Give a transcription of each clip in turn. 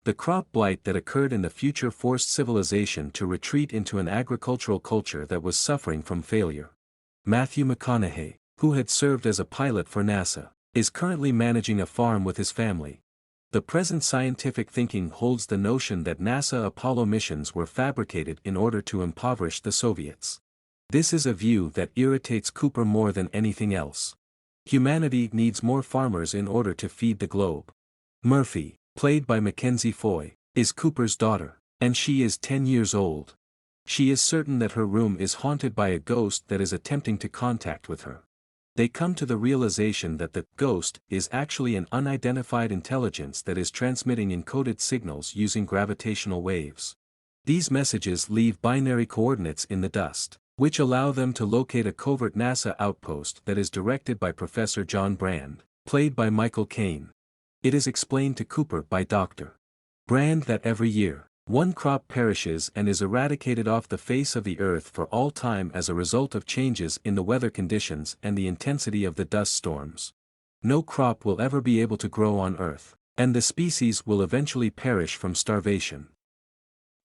The crop blight that occurred in the future forced civilization to retreat into an agricultural culture that was suffering from failure. Matthew McConaughey, who had served as a pilot for NASA, is currently managing a farm with his family. The present scientific thinking holds the notion that NASA Apollo missions were fabricated in order to impoverish the Soviets. This is a view that irritates Cooper more than anything else. Humanity needs more farmers in order to feed the globe. Murphy, played by Mackenzie Foy, is Cooper's daughter, and she is 10 years old. She is certain that her room is haunted by a ghost that is attempting to contact with her. They come to the realization that the ghost is actually an unidentified intelligence that is transmitting encoded signals using gravitational waves. These messages leave binary coordinates in the dust, which allow them to locate a covert NASA outpost that is directed by Professor John Brand, played by Michael Caine. It is explained to Cooper by Dr. Brand that every year, one crop perishes and is eradicated off the face of the earth for all time as a result of changes in the weather conditions and the intensity of the dust storms. No crop will ever be able to grow on Earth, and the species will eventually perish from starvation.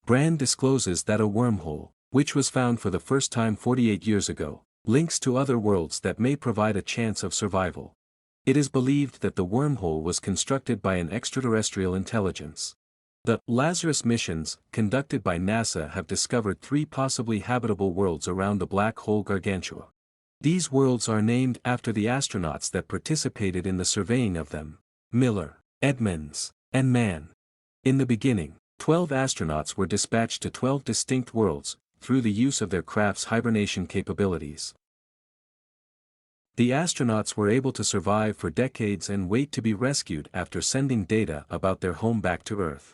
Brand discloses that a wormhole, which was found for the first time 48 years ago, links to other worlds that may provide a chance of survival. It is believed that the wormhole was constructed by an extraterrestrial intelligence. The Lazarus missions, conducted by NASA, have discovered 3 possibly habitable worlds around the black hole Gargantua. These worlds are named after the astronauts that participated in the surveying of them: Miller, Edmonds, and Mann. In the beginning, 12 astronauts were dispatched to 12 distinct worlds, through the use of their craft's hibernation capabilities. The astronauts were able to survive for decades and wait to be rescued after sending data about their home back to Earth.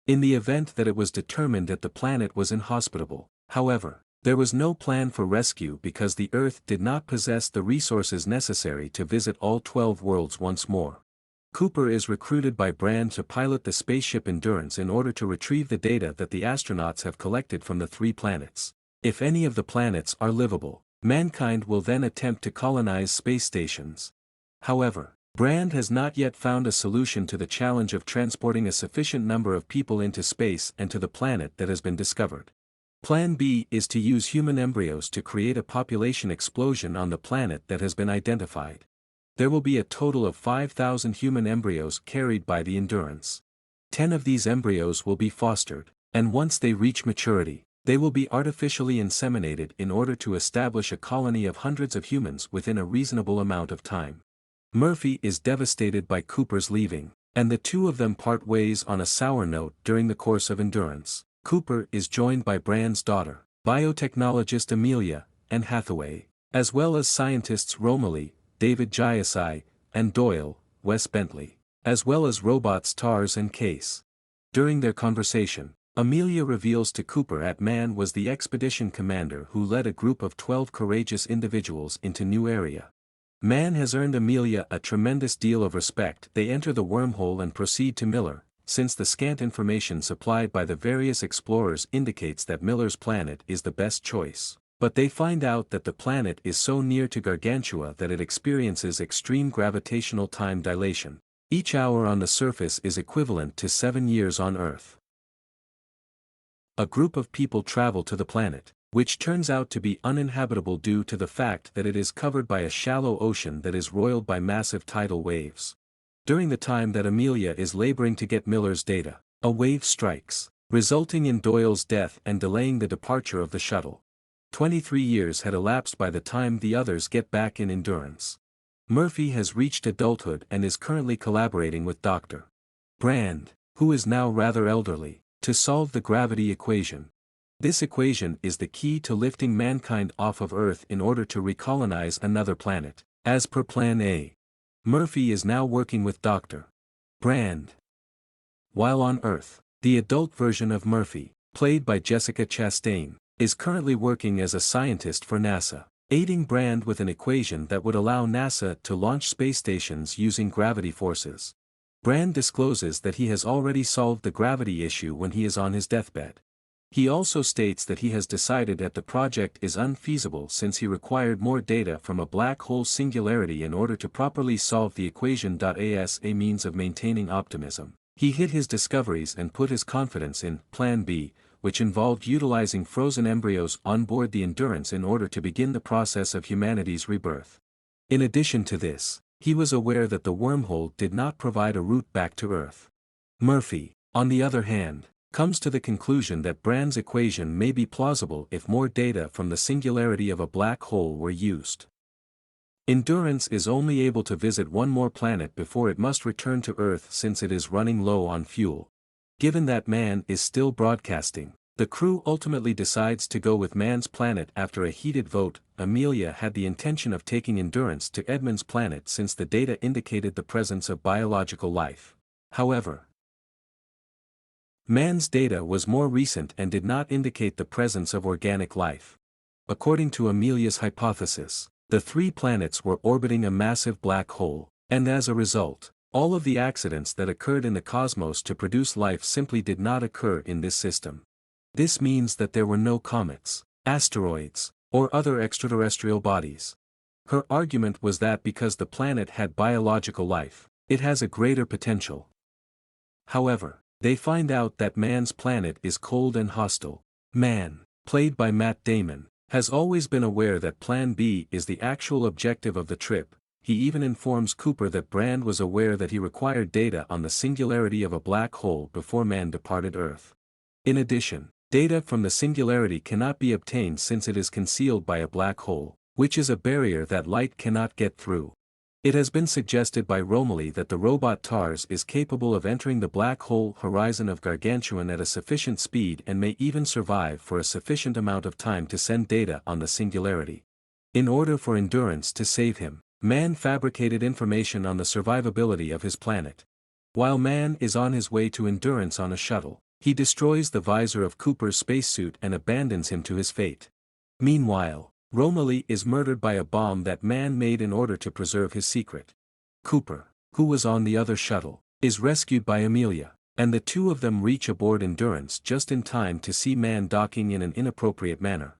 In the event that it was determined that the planet was inhospitable, however, there was no plan for rescue because the Earth did not possess the resources necessary to visit all 12 worlds once more. Cooper is recruited by Brand to pilot the spaceship Endurance in order to retrieve the data that the astronauts have collected from the 3 planets. If any of the planets are livable, mankind will then attempt to colonize space stations. However, Brand has not yet found a solution to the challenge of transporting a sufficient number of people into space and to the planet that has been discovered. Plan B is to use human embryos to create a population explosion on the planet that has been identified. There will be a total of 5,000 human embryos carried by the Endurance. 10 of these embryos will be fostered, and once they reach maturity, they will be artificially inseminated in order to establish a colony of hundreds of humans within a reasonable amount of time. Murphy is devastated by Cooper's leaving, and the two of them part ways on a sour note during the course of Endurance. Cooper is joined by Brand's daughter, biotechnologist Amelia, and Hathaway, as well as scientists Romilly, David Giasai, and Doyle, Wes Bentley, as well as robots Tars and Case. During their conversation, Amelia reveals to Cooper that Mann was the expedition commander who led a group of 12 courageous individuals into new area. Mann has earned Amelia a tremendous deal of respect. They enter the wormhole and proceed to Miller, since the scant information supplied by the various explorers indicates that Miller's planet is the best choice. But they find out that the planet is so near to Gargantua that it experiences extreme gravitational time dilation. Each hour on the surface is equivalent to 7 years on Earth. A group of people travel to the planet, which turns out to be uninhabitable due to the fact that it is covered by a shallow ocean that is roiled by massive tidal waves. During the time that Amelia is laboring to get Miller's data, a wave strikes, resulting in Doyle's death and delaying the departure of the shuttle. 23 years had elapsed by the time the others get back in Endurance. Murphy has reached adulthood and is currently collaborating with Dr. Brand, who is now rather elderly, to solve the gravity equation. This equation is the key to lifting mankind off of Earth in order to recolonize another planet, as per Plan A. Murphy is now working with Dr. Brand. While on Earth, the adult version of Murphy, played by Jessica Chastain, is currently working as a scientist for NASA, aiding Brand with an equation that would allow NASA to launch space stations using gravity forces. Brand discloses that he has already solved the gravity issue when he is on his deathbed. He also states that he has decided that the project is unfeasible since he required more data from a black hole singularity in order to properly solve the equation. As a means of maintaining optimism, He hid his discoveries and put his confidence in Plan B, which involved utilizing frozen embryos on board the Endurance in order to begin the process of humanity's rebirth. In addition to this, he was aware that the wormhole did not provide a route back to Earth. Murphy, on the other hand, comes to the conclusion that Brand's equation may be plausible if more data from the singularity of a black hole were used. Endurance is only able to visit one more planet before it must return to Earth since it is running low on fuel. Given that man is still broadcasting, the crew ultimately decides to go with man's planet after a heated vote. Amelia had the intention of taking Endurance to Edmund's planet since the data indicated the presence of biological life. However, man's data was more recent and did not indicate the presence of organic life. According to Amelia's hypothesis, the 3 planets were orbiting a massive black hole, and as a result, all of the accidents that occurred in the cosmos to produce life simply did not occur in this system. This means that there were no comets, asteroids, or other extraterrestrial bodies. Her argument was that because the planet had biological life, it has a greater potential. However, they find out that man's planet is cold and hostile. Man, played by Matt Damon, has always been aware that Plan B is the actual objective of the trip. He even informs Cooper that Brand was aware that he required data on the singularity of a black hole before man departed Earth. In addition, data from the singularity cannot be obtained since it is concealed by a black hole, which is a barrier that light cannot get through. It has been suggested by Romilly that the robot TARS is capable of entering the black hole horizon of Gargantuan at a sufficient speed and may even survive for a sufficient amount of time to send data on the singularity. In order for Endurance to save him, man fabricated information on the survivability of his planet. While man is on his way to Endurance on a shuttle, he destroys the visor of Cooper's spacesuit and abandons him to his fate. Meanwhile, Romilly is murdered by a bomb that man made in order to preserve his secret. Cooper, who was on the other shuttle, is rescued by Amelia, and the two of them reach aboard Endurance just in time to see man docking in an inappropriate manner.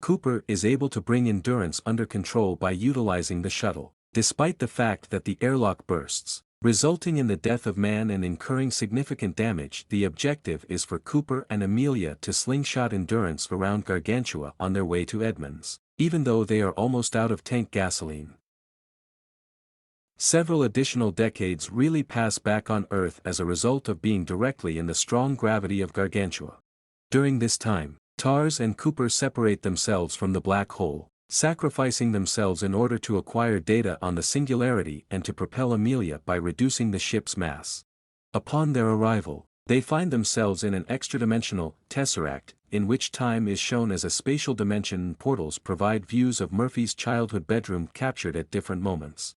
Cooper is able to bring Endurance under control by utilizing the shuttle, despite the fact that the airlock bursts, resulting in the death of man and incurring significant damage. The objective is for Cooper and Amelia to slingshot Endurance around Gargantua on their way to Edmonds, even though they are almost out of tank gasoline. Several additional decades really pass back on Earth as a result of being directly in the strong gravity of Gargantua. During this time, TARS and Cooper separate themselves from the black hole, sacrificing themselves in order to acquire data on the singularity and to propel Amelia by reducing the ship's mass. Upon their arrival, they find themselves in an extra-dimensional tesseract, in which time is shown as a spatial dimension and portals provide views of Murphy's childhood bedroom captured at different moments.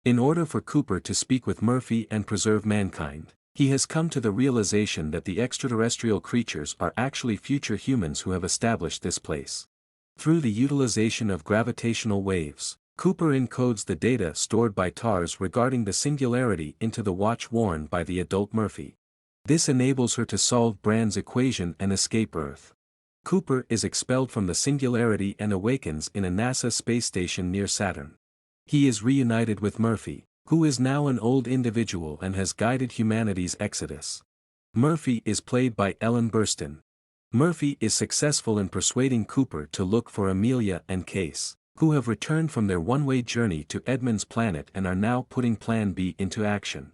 In order for Cooper to speak with Murphy and preserve mankind, he has come to the realization that the extraterrestrial creatures are actually future humans who have established this place. Through the utilization of gravitational waves, Cooper encodes the data stored by TARS regarding the singularity into the watch worn by the adult Murphy. This enables her to solve Brand's equation and escape Earth. Cooper is expelled from the singularity and awakens in a NASA space station near Saturn. He is reunited with Murphy, who is now an old individual and has guided humanity's exodus. Murphy is played by Ellen Burstyn. Murphy is successful in persuading Cooper to look for Amelia and Case, who have returned from their one-way journey to Edmund's planet and are now putting Plan B into action.